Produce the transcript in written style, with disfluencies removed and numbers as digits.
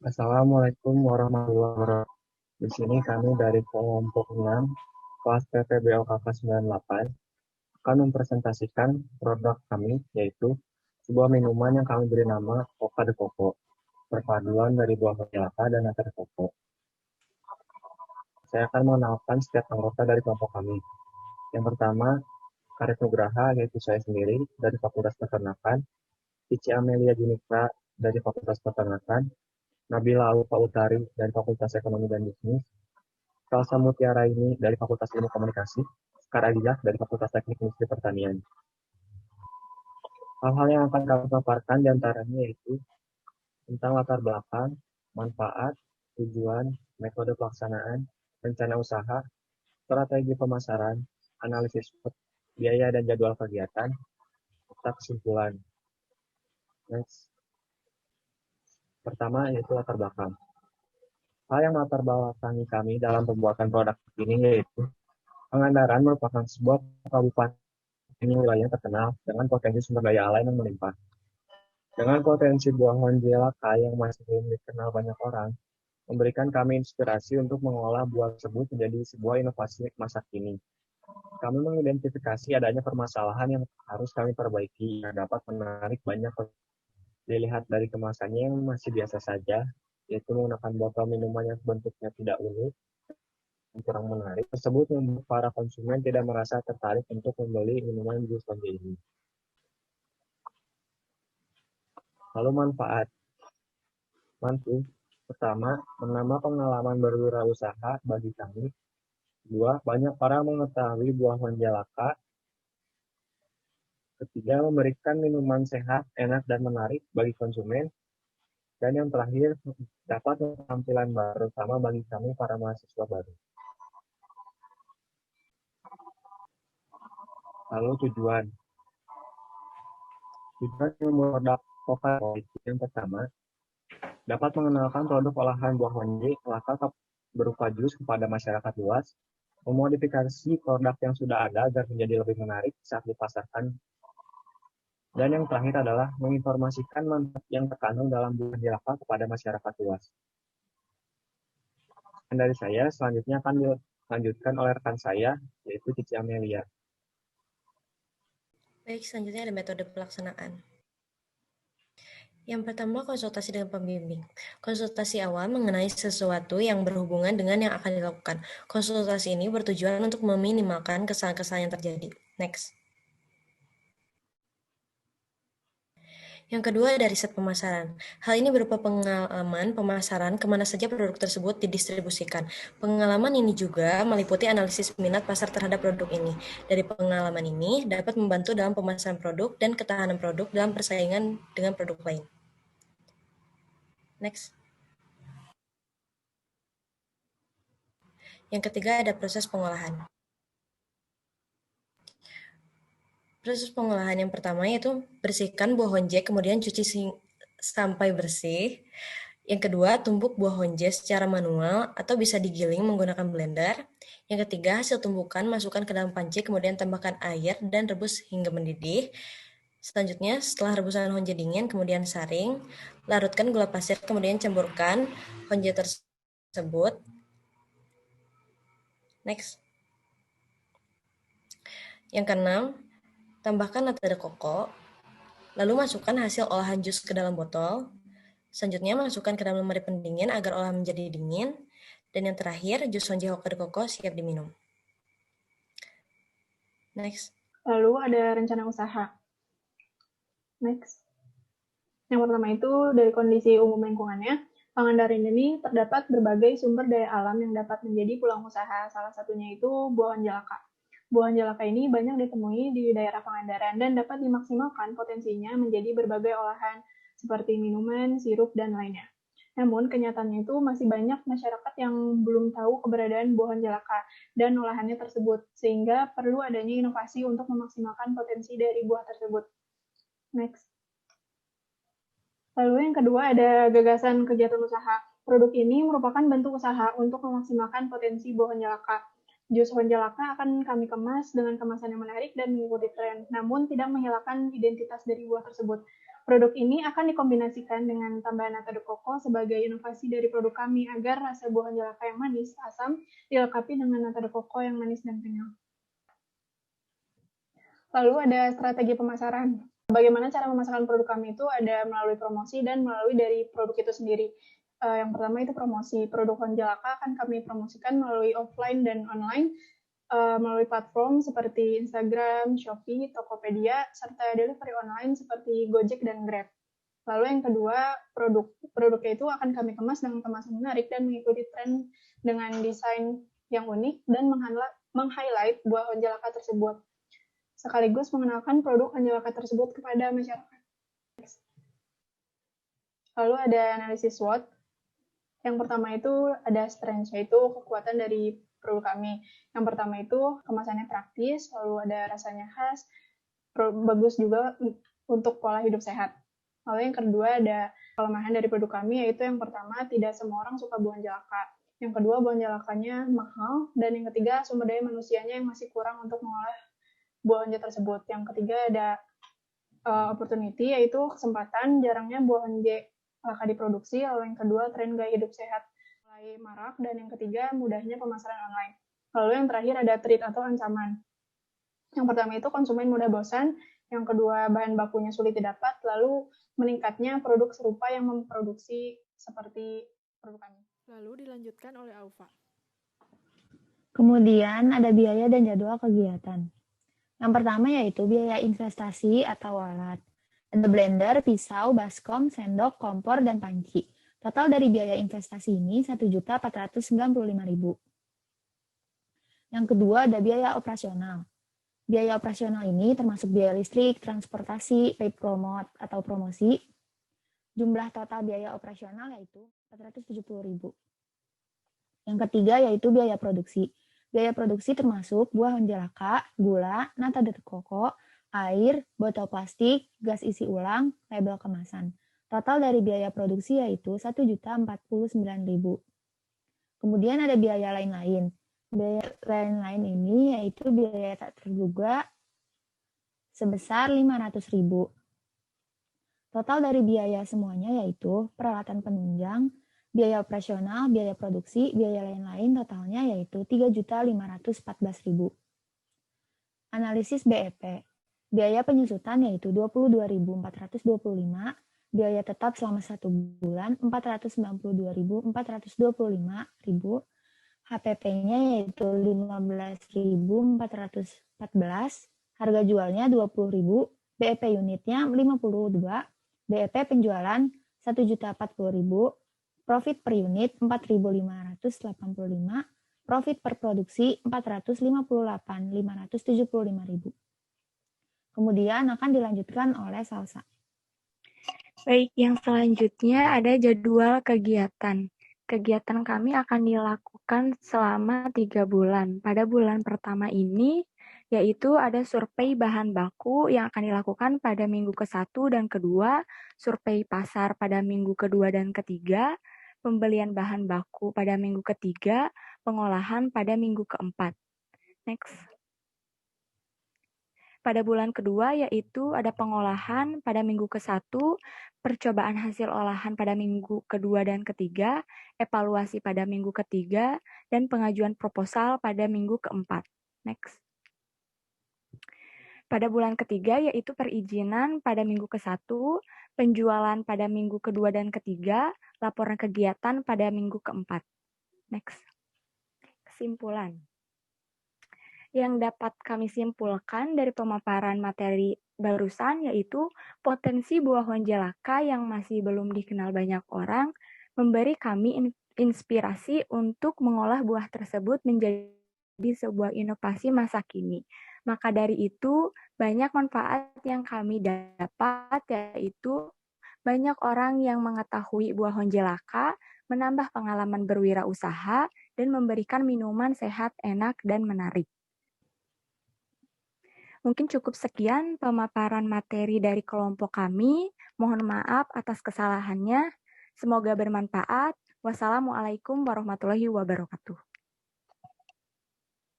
Assalamualaikum warahmatullahi wabarakatuh. Di sini kami dari kelompok 6, kelas PPBOKK 98, akan mempresentasikan produk kami, yaitu sebuah minuman yang kami beri nama Coca de Coco, perpaduan dari buah kelapa dan nata de coco. Saya akan mengenalkan setiap anggota dari kelompok kami. Yang pertama, Karet Nugraha, yaitu saya sendiri dari Fakultas Peternakan, Cici Amelia Junitra dari Fakultas Peternakan, Nabila Alufa Utari dari Fakultas Ekonomi dan Bisnis, Salsa Mutiara ini dari Fakultas Ilmu Komunikasi, Sekar Adiyah dari Fakultas Teknik Industri Pertanian. Hal-hal yang akan kami paparkan diantaranya yaitu tentang latar belakang, manfaat, tujuan, metode pelaksanaan, rencana usaha, strategi pemasaran, analisis biaya dan jadwal kegiatan, serta kesimpulan. Next. Pertama yaitu latar belakang. Hal yang latar belakangi kami dalam pembuatan produk ini yaitu Pangandaran merupakan sebuah kabupaten wilayah terkenal dengan potensi sumber daya alam yang melimpah. Dengan potensi buah honjelaka yang masih belum dikenal banyak orang, memberikan kami inspirasi untuk mengolah buah tersebut menjadi sebuah inovasi masa kini. Kami mengidentifikasi adanya permasalahan yang harus kami perbaiki yang dapat menarik banyak. Dilihat dari kemasannya yang masih biasa saja, yaitu menggunakan botol minuman yang bentuknya tidak unik, yang kurang menarik, tersebut membuat para konsumen tidak merasa tertarik untuk membeli minuman jus toge ini. Lalu manfaat. Pertama, menambah pengalaman berwirausaha bagi kami. Dua, banyak orang mengetahui buah honjelaka. Ketiga, memberikan minuman sehat, enak, dan menarik bagi konsumen. Dan yang terakhir, dapat tampilan baru, terutama bagi kami para mahasiswa baru. Lalu tujuan. Tujuan membuat produk yang pertama, dapat mengenalkan produk olahan buah honje kelaka berupa jus kepada masyarakat luas, memodifikasi produk yang sudah ada agar menjadi lebih menarik saat dipasarkan. Dan yang terakhir adalah menginformasikan manfaat yang terkandung dalam buah jelaka kepada masyarakat luas. Dan dari saya, selanjutnya akan dilanjutkan oleh rekan saya, yaitu Cici Amelia. Baik, selanjutnya ada metode pelaksanaan. Yang pertama, konsultasi dengan pembimbing. Konsultasi awal mengenai sesuatu yang berhubungan dengan yang akan dilakukan. Konsultasi ini bertujuan untuk meminimalkan kesalahan-kesalahan yang terjadi. Next. Yang kedua ada riset pemasaran. Hal ini berupa pengalaman pemasaran kemana saja produk tersebut didistribusikan. Pengalaman ini juga meliputi analisis minat pasar terhadap produk ini. Dari pengalaman ini dapat membantu dalam pemasaran produk dan ketahanan produk dalam persaingan dengan produk lain. Next. Yang ketiga ada proses pengolahan. Proses pengolahan yang pertama yaitu bersihkan buah honje, kemudian cuci sampai bersih. Yang kedua, tumbuk buah honje secara manual atau bisa digiling menggunakan blender. Yang ketiga, hasil tumbukan masukkan ke dalam panci, kemudian tambahkan air dan rebus hingga mendidih. Selanjutnya, setelah rebusan honje dingin, kemudian saring, larutkan gula pasir, kemudian campurkan honje tersebut. Next. Yang keenam, tambahkan nata de coco, lalu masukkan hasil olahan jus ke dalam botol. Selanjutnya, masukkan ke dalam lemari pendingin agar olahan menjadi dingin. Dan yang terakhir, jus honje Hoka de Coco siap diminum. Next. Lalu ada rencana usaha. Next. Yang pertama itu dari kondisi umum lingkungannya, Pangandaran ini terdapat berbagai sumber daya alam yang dapat menjadi peluang usaha. Salah satunya itu buah honjelaka. Buah honjelaka ini banyak ditemui di daerah Pangandaran dan dapat dimaksimalkan potensinya menjadi berbagai olahan seperti minuman, sirup, dan lainnya. Namun, kenyataannya itu masih banyak masyarakat yang belum tahu keberadaan buah honjelaka dan olahannya tersebut, sehingga perlu adanya inovasi untuk memaksimalkan potensi dari buah tersebut. Next. Lalu yang kedua ada gagasan kegiatan usaha. Produk ini merupakan bentuk usaha untuk memaksimalkan potensi buah honjelaka. Jus honjelaka akan kami kemas dengan kemasan yang menarik dan mengikuti tren, namun tidak menghilangkan identitas dari buah tersebut. Produk ini akan dikombinasikan dengan tambahan nata de coco sebagai inovasi dari produk kami agar rasa buah honjelaka yang manis, asam, dilengkapi dengan nata de coco yang manis dan kenyal. Lalu ada strategi pemasaran. Bagaimana cara memasarkan produk kami itu ada melalui promosi dan melalui dari produk itu sendiri. Yang pertama itu promosi. Produk honjelaka akan kami promosikan melalui offline dan online, melalui platform seperti Instagram, Shopee, Tokopedia, serta delivery online seperti Gojek dan Grab. Lalu yang kedua, produknya itu akan kami kemas dengan kemasan menarik dan mengikuti tren dengan desain yang unik dan meng-highlight buah honjelaka tersebut, sekaligus mengenalkan produk honjelaka tersebut kepada masyarakat. Lalu ada analisis SWOT. Yang pertama itu ada strength, yaitu kekuatan dari produk kami. Yang pertama itu kemasannya praktis, lalu ada rasanya khas, bagus juga untuk pola hidup sehat. Lalu yang kedua ada kelemahan dari produk kami, yaitu yang pertama tidak semua orang suka buah honjelaka. Yang kedua buah honjelakanya mahal, dan yang ketiga sumber daya manusianya yang masih kurang untuk mengolah buah honje tersebut. Yang ketiga ada opportunity, yaitu kesempatan, jarangnya buah honje laka diproduksi. Lalu yang kedua, tren gaya hidup sehat mulai marak. Dan yang ketiga, mudahnya pemasaran online. Lalu yang terakhir ada threat atau ancaman. Yang pertama itu konsumen mudah bosan. Yang kedua, bahan bakunya sulit didapat. Lalu meningkatnya produk serupa yang memproduksi seperti produk kami. Lalu dilanjutkan oleh Aufa. Kemudian ada biaya dan jadwal kegiatan. Yang pertama yaitu biaya investasi atau alat. Ada blender, pisau, baskom, sendok, kompor, dan panci. Total dari biaya investasi ini Rp1.495.000. Yang kedua ada biaya operasional. Biaya operasional ini termasuk biaya listrik, transportasi, paid promote atau promosi. Jumlah total biaya operasional yaitu Rp470.000. Yang ketiga yaitu biaya produksi. Biaya produksi termasuk buah honjelaka, gula, nata de coco, air, botol plastik, gas isi ulang, label kemasan. Total dari biaya produksi yaitu Rp1.049.000. Kemudian ada biaya lain-lain. Biaya lain-lain ini yaitu biaya tak terduga sebesar Rp500.000. Total dari biaya semuanya yaitu peralatan penunjang, biaya operasional, biaya produksi, biaya lain-lain totalnya yaitu Rp3.514.000. Analisis BEP. Biaya penyusutan yaitu Rp22.425, biaya tetap selama 1 bulan Rp492.425, HPP-nya yaitu Rp15.414, harga jualnya Rp20.000, BEP unitnya 52, BEP penjualan Rp1.040.000, profit per unit Rp4.585, profit per produksi Rp458.575.000. Kemudian akan dilanjutkan oleh Salsa. Baik, yang selanjutnya ada jadwal kegiatan. Kegiatan kami akan dilakukan selama 3 bulan. Pada bulan pertama ini, yaitu ada survei bahan baku yang akan dilakukan pada minggu ke-1 dan ke-2, survei pasar pada minggu ke-2 dan ke-3, pembelian bahan baku pada minggu ke-3, pengolahan pada minggu ke-4. Next. Pada bulan kedua yaitu ada pengolahan pada minggu ke-1, percobaan hasil olahan pada minggu kedua dan ketiga, evaluasi pada minggu ketiga, dan pengajuan proposal pada minggu keempat. Next. Pada bulan ketiga yaitu perizinan pada minggu ke-1, penjualan pada minggu kedua dan ketiga, laporan kegiatan pada minggu keempat. Next. Kesimpulan. Yang dapat kami simpulkan dari pemaparan materi barusan yaitu potensi buah honjelaka yang masih belum dikenal banyak orang memberi kami inspirasi untuk mengolah buah tersebut menjadi sebuah inovasi masa kini. Maka dari itu banyak manfaat yang kami dapat yaitu banyak orang yang mengetahui buah honjelaka, menambah pengalaman berwirausaha, dan memberikan minuman sehat, enak, dan menarik. Mungkin cukup sekian pemaparan materi dari kelompok kami. Mohon maaf atas kesalahannya. Semoga bermanfaat. Wassalamualaikum warahmatullahi wabarakatuh.